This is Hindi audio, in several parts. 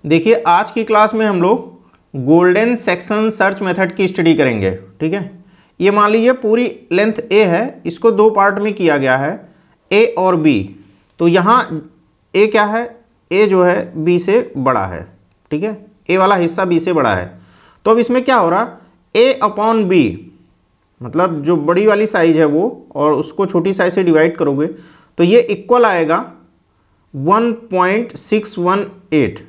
देखिए आज की क्लास में हम लोग गोल्डन सेक्शन सर्च मेथड की स्टडी करेंगे। ठीक है, ये मान लीजिए पूरी लेंथ ए है, इसको दो पार्ट में किया गया है, ए और बी। तो यहाँ ए क्या है, ए जो है बी से बड़ा है। ठीक है, ए वाला हिस्सा बी से बड़ा है। तो अब इसमें क्या हो रहा, ए अपॉन बी, मतलब जो बड़ी वाली साइज है वो, और उसको छोटी साइज से डिवाइड करोगे तो ये इक्वल आएगा 1.618,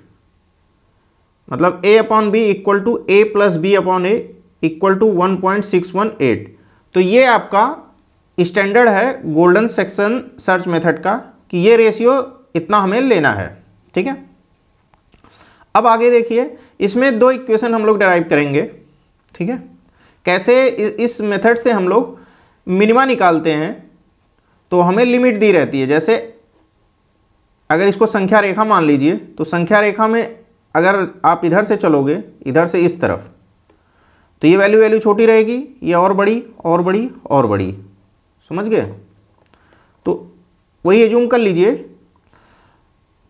मतलब a upon B equal to A plus B upon A equal to 1.618। तो ये आपका स्टैंडर्ड है गोल्डन सेक्शन सर्च मेथड का कि ये रेशियो इतना हमें लेना है। ठीक है, अब आगे देखिए, इसमें दो इक्वेशन हम लोग डिराइव करेंगे। ठीक है, कैसे इस मेथड से हम लोग मिनिमा निकालते हैं। तो हमें लिमिट दी रहती है, जैसे अगर इसको संख्या रेखा मान लीजिए, तो संख्या रेखा में अगर आप इधर से चलोगे, इधर से इस तरफ, तो ये वैल्यू छोटी रहेगी, ये और बड़ी और बड़ी और बड़ी, समझ गए। तो वही एज्यूम कर लीजिए।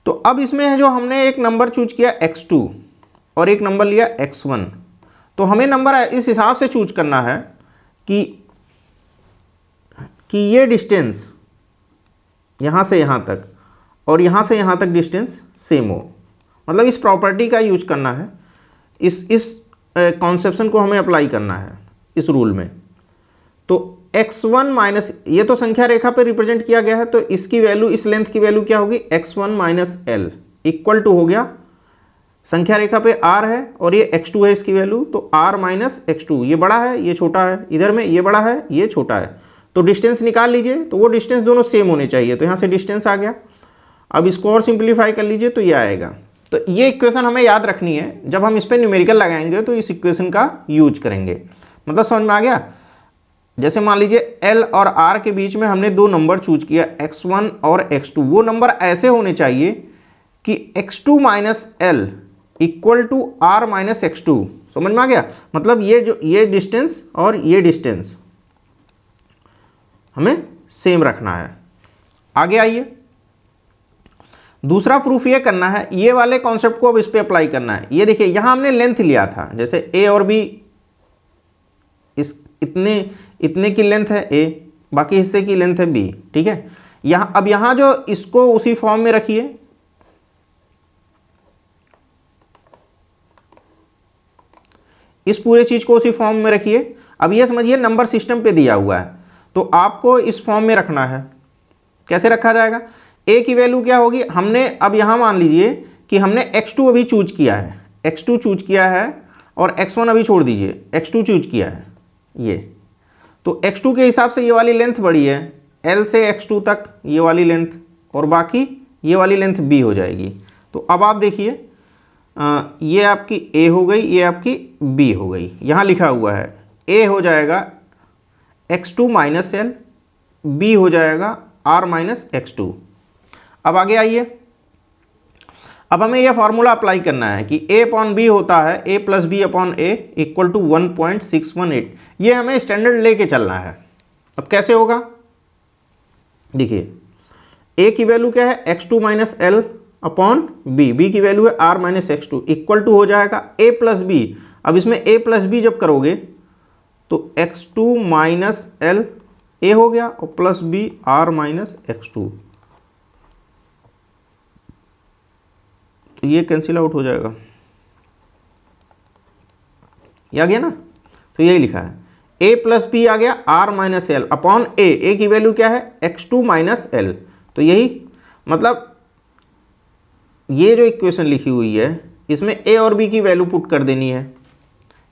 तो अब इसमें है जो हमने एक नंबर चूज किया x2 और एक नंबर लिया x1। तो हमें नंबर इस हिसाब से चूज करना है कि ये डिस्टेंस यहाँ से यहाँ तक और यहाँ से यहाँ तक डिस्टेंस सेम हो, मतलब इस प्रॉपर्टी का यूज करना है, इस कॉन्सेप्शन को हमें अप्लाई करना है इस रूल में। तो x1 माइनस, ये तो संख्या रेखा पे रिप्रेजेंट किया गया है, तो इसकी वैल्यू, इस लेंथ की वैल्यू क्या होगी, x1 minus L equal to हो गया, संख्या रेखा पे r है और ये x2 है इसकी वैल्यू, तो r माइनस x2, ये बड़ा है ये छोटा है, इधर में ये बड़ा है ये छोटा है। तो डिस्टेंस निकाल लीजिए, तो वो डिस्टेंस दोनों सेम होने चाहिए, तो यहाँ से डिस्टेंस आ गया। अब इसको और सिंप्लीफाई कर लीजिए तो ये आएगा। तो ये इक्वेशन हमें याद रखनी है, जब हम इस पर न्यूमेरिकल लगाएंगे तो इस इक्वेशन का यूज करेंगे। मतलब समझ में आ गया। जैसे मान लीजिए L और R के बीच में हमने दो नंबर चूज किया, x1 और x2। वो नंबर ऐसे होने चाहिए कि x2 minus L equal to R minus x2। समझ में आ गया। मतलब ये डिस्टेंस और ये डिस्टेंस हमें सेम रखना है। आगे आइए, दूसरा प्रूफ ये करना है, ये वाले कॉन्सेप्ट को अब इस पे अप्लाई करना है। ये देखिए, यहाँ हमने लेंथ लिया था, जैसे ए और बी, इस इतने की लेंथ है ए, बाकी हिस्से की लेंथ है बी। ठीक है, यहाँ अब यहाँ जो इसको उसी फॉर्म में रखिए, इस पूरे चीज को उसी फॉर्म में रखिए। अब ये समझिए नंबर सिस्टम पे दिया हुआ है, तो आपको इस फॉर्म में रखना है। कैसे रखा जाएगा, ए की वैल्यू क्या होगी, हमने अब यहाँ मान लीजिए कि हमने x2 अभी चूज किया है, x2 चूज किया है, और x1 अभी छोड़ दीजिए, x2 चूज किया है ये। तो x2 के हिसाब से ये वाली लेंथ बड़ी है, L से x2 तक ये वाली लेंथ, और बाकी ये वाली लेंथ b हो जाएगी। तो अब आप देखिए, ये आपकी a हो गई, ये आपकी b हो गई। यहाँ लिखा हुआ है a हो जाएगा x2 माइनस एल, b हो जाएगा r माइनस x2। अब आगे आइए, अब हमें यह फॉर्मूला अप्लाई करना है कि a अपॉन बी होता है a plus B upon A equal to 1.618। ये हमें स्टैंडर्ड लेके चलना है। अब कैसे होगा, देखिए a की वैल्यू क्या है, x2 minus L upon b की वैल्यू है r minus x2 equal to हो जाएगा a प्लस बी। अब इसमें a प्लस बी जब करोगे तो x2 माइनस एल a हो गया और plus b r minus x2, तो ये कैंसिल आउट हो जाएगा, ये आ गया ना। तो यही लिखा है a प्लस बी आ गया r minus L upon a की वैल्यू क्या है, x2 माइनस एल। तो यही मतलब ये जो इक्वेशन लिखी हुई है, इसमें a और b की वैल्यू पुट कर देनी है।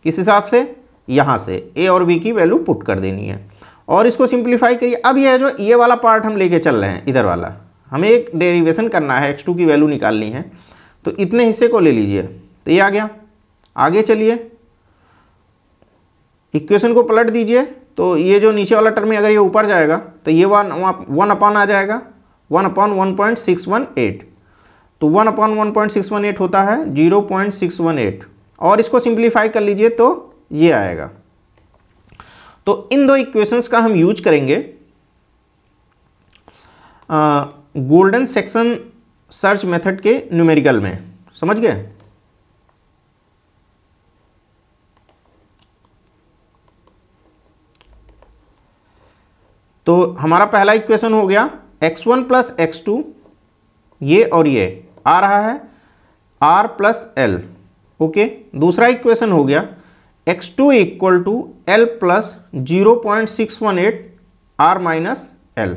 किस हिसाब से, यहाँ से a और b की वैल्यू पुट कर देनी है, और इसको सिंप्लीफाई करिए। अब ये जो ये वाला पार्ट हम लेके चल रहे हैं, इधर वाला हमें एक डेरिवेशन करना है, x2 की वैल्यू निकालनी है। तो इतने हिस्से को ले लीजिए, तो ये आ गया। आगे चलिए, इक्वेशन को पलट दीजिए, तो ये जो नीचे वाला टर्म है अगर ये ऊपर जाएगा तो ये वन अपॉन आ जाएगा, 1 अपॉन 1.618। तो 1 अपॉन 1.618 होता है 0.618, और इसको सिंप्लीफाई कर लीजिए तो ये आएगा। तो इन दो इक्वेशंस का हम यूज करेंगे गोल्डन सेक्शन सर्च मेथड के न्यूमेरिकल में, समझ गए। तो हमारा पहला इक्वेशन हो गया x1 प्लस x2, ये और ये आ रहा है r प्लस एल। ओके, दूसरा इक्वेशन हो गया x2 equal to L plus 0.618 r minus L.